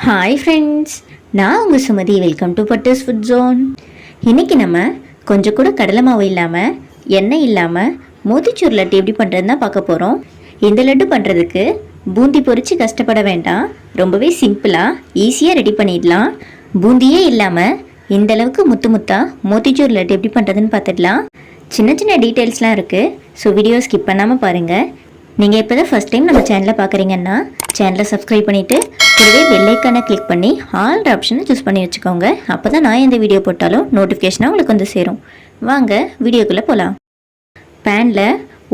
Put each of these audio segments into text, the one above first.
Hi friends, நான் உங்கள் Sumathi. Welcome to பட்டூஸ் ஃபுட் ஜோன். இன்றைக்கி நம்ம கொஞ்சம் கூட கடலை மாவு இல்லாமல் எண்ணெய் இல்லாமல் மோத்திச்சூர் லட்டு எப்படி பண்ணுறதுன்னு தான் பார்க்க போகிறோம். இந்த லட்டு பண்ணுறதுக்கு பூந்தி பொரித்து கஷ்டப்பட வேண்டாம். ரொம்பவே சிம்பிளாக ஈஸியாக ரெடி பண்ணிடலாம். பூந்தியே இல்லாமல் இந்தளவுக்கு முத்து முத்தாக மோத்திச்சூர் லட்டு எப்படி பண்ணுறதுன்னு பார்த்துடலாம். சின்ன சின்ன டீட்டெயில்ஸ்லாம் இருக்குது. ஸோ வீடியோ ஸ்கிப் பண்ணாமல் பாருங்கள். நீங்கள் இப்போ தான் ஃபஸ்ட் டைம் நம்ம சேனலை பார்க்குறீங்கன்னா சேனலை சப்ஸ்கிரைப் பண்ணிவிட்டு கூடவே பெல் ஐக்கானை கிளிக் பண்ணி ஆல் ஆப்ஷனை சூஸ் பண்ணி வச்சுக்கோங்க. அப்போ தான் நான் எந்த வீடியோ போட்டாலும் நோட்டிஃபிகேஷனாக உங்களுக்கு வந்து சேரும். வாங்க வீடியோக்குள்ளே போகலாம். பேனில்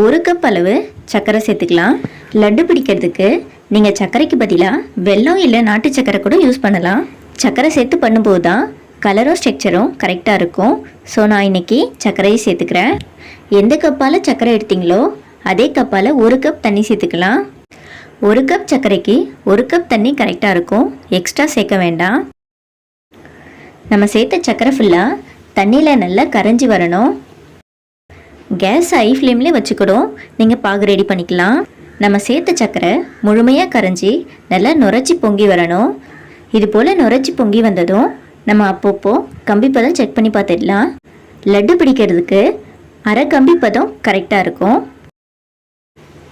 1 கப் அளவு சர்க்கரை சேர்த்துக்கலாம். லட்டு பிடிக்கிறதுக்கு நீங்கள் சர்க்கரைக்கு பதிலாக வெல்லம் இல்லை நாட்டு சர்க்கரை கூட யூஸ் பண்ணலாம். சர்க்கரை சேர்த்து பண்ணும்போது தான் கலரும் ஸ்ட்ரக்சரும் கரெக்டாக இருக்கும். ஸோ நான் இன்றைக்கி சர்க்கரையை சேர்த்துக்கிறேன். எந்த கப்பால் சர்க்கரை எடுத்தீங்களோ அதே கப்பால் 1 கப் தண்ணி சேர்த்துக்கலாம். 1 கப் சர்க்கரைக்கு 1 கப் தண்ணி கரெக்டாக இருக்கும். எக்ஸ்ட்ரா சேர்க்க வேண்டாம். நம்ம சேர்த்த சர்க்கரை ஃபுல்லாக தண்ணியில் நல்லா கரைஞ்சி வரணும். கேஸ் ஹை ஃப்ளேம்லேயே வச்சுக்கிடும். நீங்கள் பாகு ரெடி பண்ணிக்கலாம். நம்ம சேர்த்த சர்க்கரை முழுமையாக கரைஞ்சி நல்லா நுரைச்சி பொங்கி வரணும். இது போல் நுரைச்சி பொங்கி வந்ததும் நம்ம அப்பப்போ கம்பி பதம் செக் பண்ணி பார்த்துடலாம். லட்டு பிடிக்கிறதுக்கு அரை கம்பி பதம் கரெக்டாக இருக்கும்.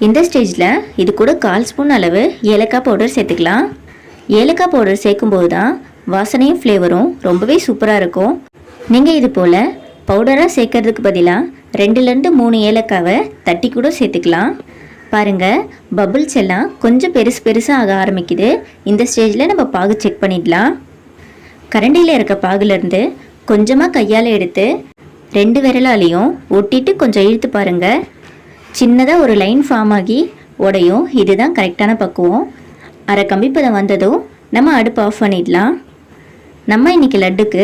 இந்த ஸ்டேஜில் இது கூட 1/4 ஸ்பூன் அளவு ஏலக்காய் பவுடர் சேர்த்துக்கலாம். ஏலக்காய் பவுடர் சேர்க்கும்போது தான் வாசனையும் ஃப்ளேவரும் ரொம்பவே சூப்பராக இருக்கும். நீங்கள் இது போல் பவுடராக சேர்க்கறதுக்கு பதிலாக 2லேருந்து 3 ஏலக்காவை தட்டி கூட சேர்த்துக்கலாம். பாருங்கள், பபுள்ஸ் எல்லாம் கொஞ்சம் பெருசாக ஆக ஆரம்பிக்குது. இந்த ஸ்டேஜில் நம்ம பாகு செக் பண்ணிடலாம். கரண்டியில் இருக்க பாகுலேருந்து கொஞ்சமாக கையால் எடுத்து 2 விரலாலையும் ஒட்டிட்டு கொஞ்சம் இழுத்து பாருங்கள். சின்னதாக ஒரு லைன் ஃபார்ம் ஆகி உடையும். இதுதான் கரெக்டான பக்குவம். அரை கம்பிப்பதம் வந்ததும் நம்ம அடுப்பு ஆஃப் பண்ணிடலாம். நம்ம இன்றைக்கி லட்டுக்கு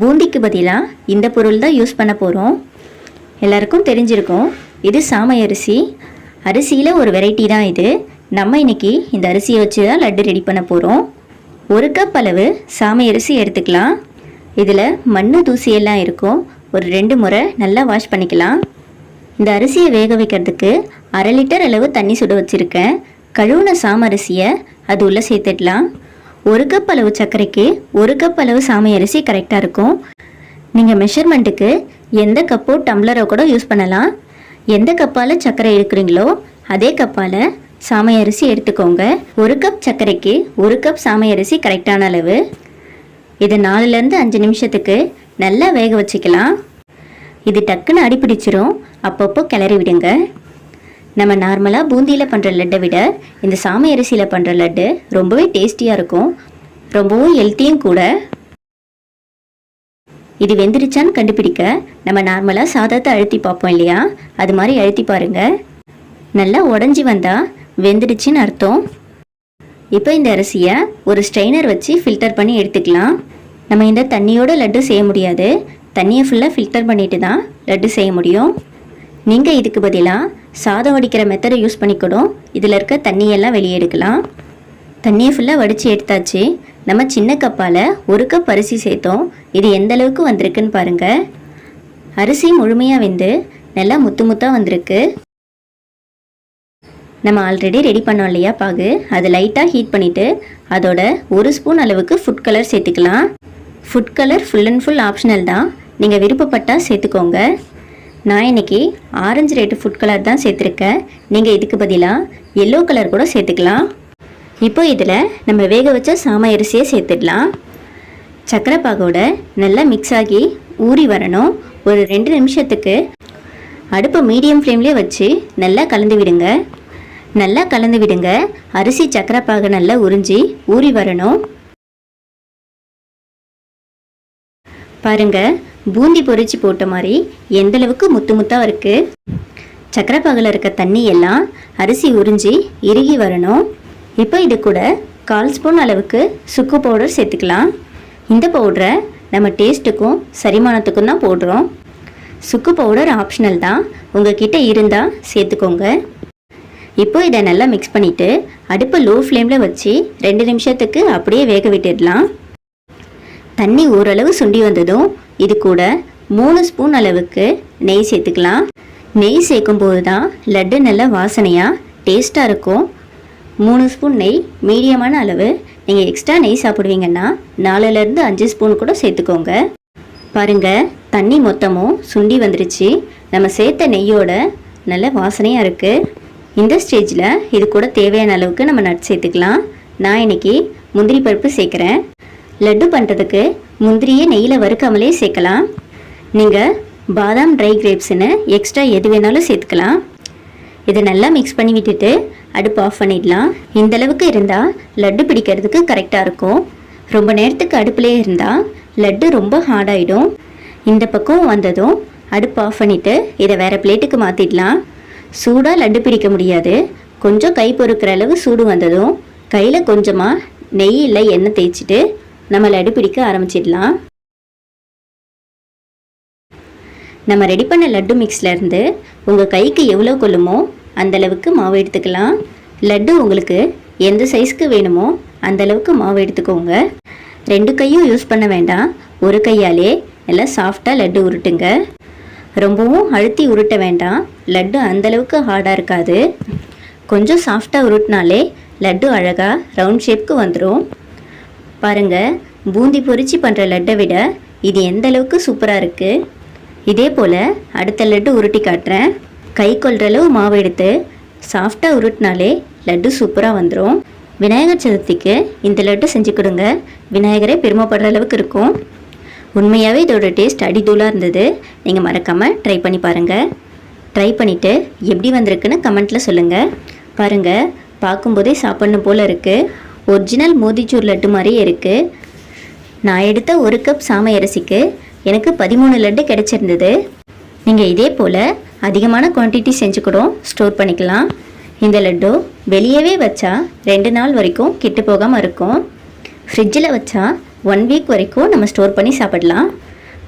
பூந்திக்கு பதிலாக இந்த பொருள் தான் யூஸ் பண்ண போகிறோம். எல்லாருக்கும் தெரிஞ்சிருக்கும், இது சாமை அரிசி. அரிசியில் ஒரு வெரைட்டி தான் இது. நம்ம இன்றைக்கி இந்த அரிசியை வச்சு தான் லட்டு ரெடி பண்ண போகிறோம். 1 கப் அளவு சாமை அரிசி எடுத்துக்கலாம். இதில் மண் தூசியெல்லாம் இருக்கும். ஒரு 2 முறை நல்லா வாஷ் பண்ணிக்கலாம். இந்த அரிசியை வேக வைக்கிறதுக்கு 1/2 லிட்டர் அளவு தண்ணி சுட வச்சுருக்கேன். கழுவுன சாம அரிசியை அது உள்ளே சேர்த்துடலாம். 1 கப் அளவு சர்க்கரைக்கு 1 கப் அளவு சாமை அரிசி கரெக்டாக இருக்கும். நீங்கள் மெஷர்மெண்ட்டுக்கு எந்த கப்போ டம்ளரோ கூட யூஸ் பண்ணலாம். எந்த கப்பால் சர்க்கரை எடுக்கிறீங்களோ அதே கப்பால் சாமை அரிசி எடுத்துக்கோங்க. 1 கப் சர்க்கரைக்கு 1 கப் சாமை அரிசி கரெக்டான அளவு. இதை 4லேருந்து 5 நிமிஷத்துக்கு நல்லா வேக வச்சுக்கலாம். இது டக்குன்னு அடிப்பிடிச்சிரும். அப்பப்போ கிளறி விடுங்க. நம்ம நார்மலாக பூந்தியில் பண்ணுற லட்டை விட இந்த சாமை அரிசியில் பண்ணுற லட்டு ரொம்பவே டேஸ்டியாக இருக்கும். ரொம்பவும் ஹெல்த்தியும் கூட. இது வெந்துருச்சான்னு கண்டுபிடிக்க நம்ம நார்மலாக சாதத்தை அழுத்தி பார்ப்போம் இல்லையா, அது மாதிரி அழுத்தி பாருங்கள். நல்லா உடஞ்சி வந்தால் வெந்துடுச்சின்னு அர்த்தம். இப்போ இந்த அரிசியை ஒரு ஸ்ட்ரெயினர் வச்சு ஃபில்டர் பண்ணி எடுத்துக்கலாம். நம்ம இந்த தண்ணியோட லட்டு செய்ய முடியாது. தண்ணியை ஃபுல்லாக ஃபில்டர் பண்ணிட்டு தான் லட்டு செய்ய முடியும். நீங்கள் இதுக்கு பதிலாக சாதம் வடிக்கிற மெத்தடை யூஸ் பண்ணிக்கூடும். இதில் இருக்க தண்ணியெல்லாம் வெளியே எடுக்கலாம். தண்ணியை ஃபுல்லாக வடித்து எடுத்தாச்சு. நம்ம சின்ன கப்பால் 1 கப் அரிசி சேர்த்தோம். இது எந்த அளவுக்கு வந்திருக்குன்னு பாருங்கள். அரிசி முழுமையாக வெந்து நல்லா முத்து முத்தாக வந்திருக்கு. நம்ம ஆல்ரெடி ரெடி பண்ணோம் இல்லையா பாகு, அது லைட்டாக ஹீட் பண்ணிவிட்டு அதோட 1 ஸ்பூன் அளவுக்கு ஃபுட் கலர் சேர்த்துக்கலாம். Food colour full and full optional தான். நீங்கள் விருப்பப்பட்டால் சேர்த்துக்கோங்க. நான் இன்றைக்கி ஆரஞ்சு ரேட்டு ஃபுட் கலர் தான் சேர்த்துருக்கேன். நீங்கள் இதுக்கு பதிலாக எல்லோ கலர் கூட சேர்த்துக்கலாம். இப்போ இதில் நம்ம வேக வச்ச சாமை அரிசியை சேர்த்துடலாம். சர்க்கரை பாகோட நல்லா மிக்ஸ் ஆகி ஊறி வரணும். ஒரு 2 நிமிஷத்துக்கு அடுப்பை மீடியம் ஃப்ளேம்லேயே வச்சு நல்லா கலந்து விடுங்க. நல்லா கலந்து விடுங்க. அரிசி சர்க்கரை பாகு நல்லா உறிஞ்சி ஊறி வரணும். பாருங்கள், பூந்தி பொரிச்சு போட்ட மாதிரி எந்தளவுக்கு முத்து முத்தாக இருக்குது. சர்க்கரை பாகில் இருக்க தண்ணி எல்லாம் அரிசி உறிஞ்சி இறுகி வரணும். இப்போ இது கூட 1/4 ஸ்பூன் அளவுக்கு சுக்கு பவுடர் சேர்த்துக்கலாம். இந்த பவுடரை நம்ம டேஸ்ட்டுக்கும் செரிமானத்துக்கும் தான் போடுறோம். சுக்கு பவுடர் ஆப்ஷனல் தான். உங்ககிட்ட இருந்தால் சேர்த்துக்கோங்க. இப்போ இதை நல்லா மிக்ஸ் பண்ணிவிட்டு அடுப்பை லோ ஃப்ளேமில் வச்சு 2 நிமிஷத்துக்கு அப்படியே வேக விட்டுடலாம். தண்ணி ஓரளவு சுண்டி வந்ததும் இது கூட 3 ஸ்பூன் அளவுக்கு நெய் சேர்த்துக்கலாம். நெய் சேர்க்கும்போது தான் லட்டு நல்ல வாசனையாக டேஸ்ட்டாக இருக்கும். 3 ஸ்பூன் நெய் மீடியமான அளவு நீங்கள் எக்ஸ்ட்ரா நெய் சாப்பிடுவீங்கன்னா 4லேருந்து 5 ஸ்பூன் கூட சேர்த்துக்கோங்க. பாருங்கள், தண்ணி மொத்தமும் சுண்டி வந்துருச்சு. நம்ம சேர்த்த நெய்யோட நல்ல வாசனையாக இருக்குது. இந்த ஸ்டேஜில் இது கூட தேவையான அளவுக்கு நம்ம நட்ஸ் சேர்த்துக்கலாம். நான் இன்றைக்கி முந்திரி பருப்பு சேர்க்குறேன். லட்டு பண்ணுறதுக்கு முந்திரியை நெய்யில் வறுக்காமலே சேர்க்கலாம். நீங்கள் பாதாம் ட்ரை கிரேப்ஸ்னு எக்ஸ்ட்ரா எது வேணாலும் சேர்த்துக்கலாம். இதை நல்லா மிக்ஸ் பண்ணி விட்டுட்டு அடுப்பு ஆஃப் பண்ணிடலாம். இந்தளவுக்கு இருந்தால் லட்டு பிடிக்கிறதுக்கு கரெக்டாக இருக்கும். ரொம்ப நேரத்துக்கு அடுப்புலேயே இருந்தால் லட்டு ரொம்ப ஹார்டாகிடும். இந்த பக்கம் வந்ததும் அடுப்பு ஆஃப் பண்ணிவிட்டு இதை வேறு பிளேட்டுக்கு மாற்றிடலாம். சூடாக லட்டு பிடிக்க முடியாது. கொஞ்சம் கை பொறுக்கிற அளவு சூடு வந்ததும் கையில் கொஞ்சமாக நெய் இல்லை எண்ணெய் தேய்ச்சிட்டு நம்ம லட்டு பிடிக்க ஆரம்பிச்சிடலாம். நம்ம ரெடி பண்ண லட்டு மிக்ஸ்லேருந்து உங்கள் கைக்கு எவ்வளோ கொள்ளுமோ அந்தளவுக்கு மாவு எடுத்துக்கலாம். லட்டு உங்களுக்கு எந்த சைஸ்க்கு வேணுமோ அந்தளவுக்கு மாவு எடுத்துக்கோங்க. 2 கையும் யூஸ் பண்ண வேண்டாம். ஒரு கையாலே நல்லா சாஃப்டாக லட்டு உருட்டுங்க. ரொம்பவும் அழுத்தி உருட்ட வேண்டாம். லட்டு அந்தளவுக்கு ஹார்டாக இருக்காது. கொஞ்சம் சாஃப்டாக உருட்டினாலே லட்டு அழகாக ரவுண்ட் ஷேப்க்கு வந்துடும். பாருங்கள், பூந்தி பொரிச்சு பண்ணுற லட்டை விட இது எந்த அளவுக்கு சூப்பராக இருக்குது. இதே போல் அடுத்த லட்டு உருட்டி காட்டுறேன். கை கொள்கிற அளவு மாவு எடுத்து சாஃப்டாக உருட்டினாலே லட்டு சூப்பராக வந்துடும். விநாயகர் சதுர்த்திக்கு இந்த லட்டு செஞ்சு கொடுங்க. விநாயகரே பெருமைப்படுற அளவுக்கு இருக்கும். உண்மையாகவே இதோட டேஸ்ட் அடிதூளாக இருந்தது. நீங்கள் மறக்காமல் ட்ரை பண்ணி பாருங்கள். ட்ரை பண்ணிவிட்டு எப்படி வந்திருக்குன்னு கமெண்ட்டில் சொல்லுங்கள். பாருங்கள், பார்க்கும்போதே சாப்பிட்ணும் போல் இருக்குது. ஒரிஜினல் மோதிச்சூர் லட்டு மாதிரியே இருக்குது. நான் எடுத்த 1 கப் சாமை அரிசிக்கு எனக்கு 13 லட்டு கிடச்சிருந்தது. நீங்கள் இதே போல் அதிகமான குவான்டிட்டி செஞ்சு கூட ஸ்டோர் பண்ணிக்கலாம். இந்த லட்டு வெளியவே வச்சா 2 நாள் வரைக்கும் கெட்டு போகாமல் இருக்கும். ஃப்ரிட்ஜில் வச்சா 1 வீக் வரைக்கும் நம்ம ஸ்டோர் பண்ணி சாப்பிடலாம்.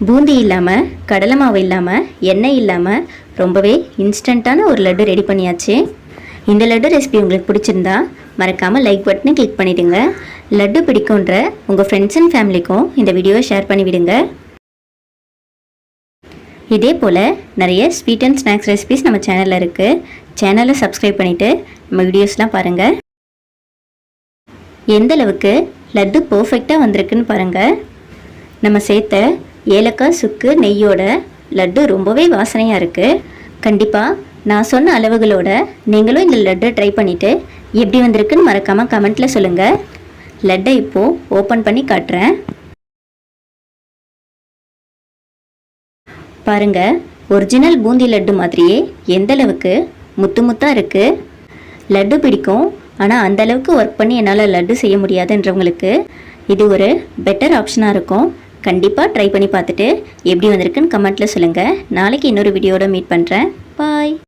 பூந்தி இல்லாமல், கடலை மாவு இல்லாமல், எண்ணெய் இல்லாமல் ரொம்பவே இன்ஸ்டண்ட்டான ஒரு லட்டு ரெடி பண்ணியாச்சு. இந்த லட்டு ரெசிபி உங்களுக்கு பிடிச்சிருந்தா மறக்காமல் லைக் பட்டனை கிளிக் பண்ணிவிடுங்க. லட்டு பிடிக்குன்ற உங்கள் ஃப்ரெண்ட்ஸ் அண்ட் ஃபேமிலிக்கும் இந்த வீடியோவை ஷேர் பண்ணிவிடுங்க. இதே போல் நிறைய ஸ்வீட் அண்ட் ஸ்நாக்ஸ் ரெசிபிஸ் நம்ம சேனலில் இருக்குது. சேனலை சப்ஸ்கிரைப் பண்ணிவிட்டு நம்ம வீடியோஸ்லாம் பாருங்கள். எந்தளவுக்கு லட்டு பர்ஃபெக்டாக வந்திருக்குன்னு பாருங்கள். நம்ம சேர்த்த ஏலக்காய் சுக்கு நெய்யோட லட்டு ரொம்பவே வாசனையாக இருக்குது. கண்டிப்பாக நான் சொன்ன அளவுகளோட நீங்களும் இந்த லட்டை ட்ரை பண்ணிவிட்டு எப்படி வந்திருக்குன்னு மறக்காமல் கமெண்ட்டில் சொல்லுங்கள். லட்டை இப்போது ஓப்பன் பண்ணி காட்டுறேன். பாருங்கள், ஒரிஜினல் பூந்தி லட்டு மாதிரியே எந்தளவுக்கு முத்து முத்தாக இருக்குது. லட்டு பிடிக்கும், ஆனால் அந்தளவுக்கு ஒர்க் பண்ணி என்னால் லட்டு செய்ய முடியாதுன்றவங்களுக்கு இது ஒரு பெட்டர் ஆப்ஷனாக இருக்கும். கண்டிப்பாக ட்ரை பண்ணி பார்த்துட்டு எப்படி வந்திருக்குன்னு கமெண்ட்டில் சொல்லுங்கள். நாளைக்கு இன்னொரு வீடியோட மீட் பண்ணுறேன். பாய்.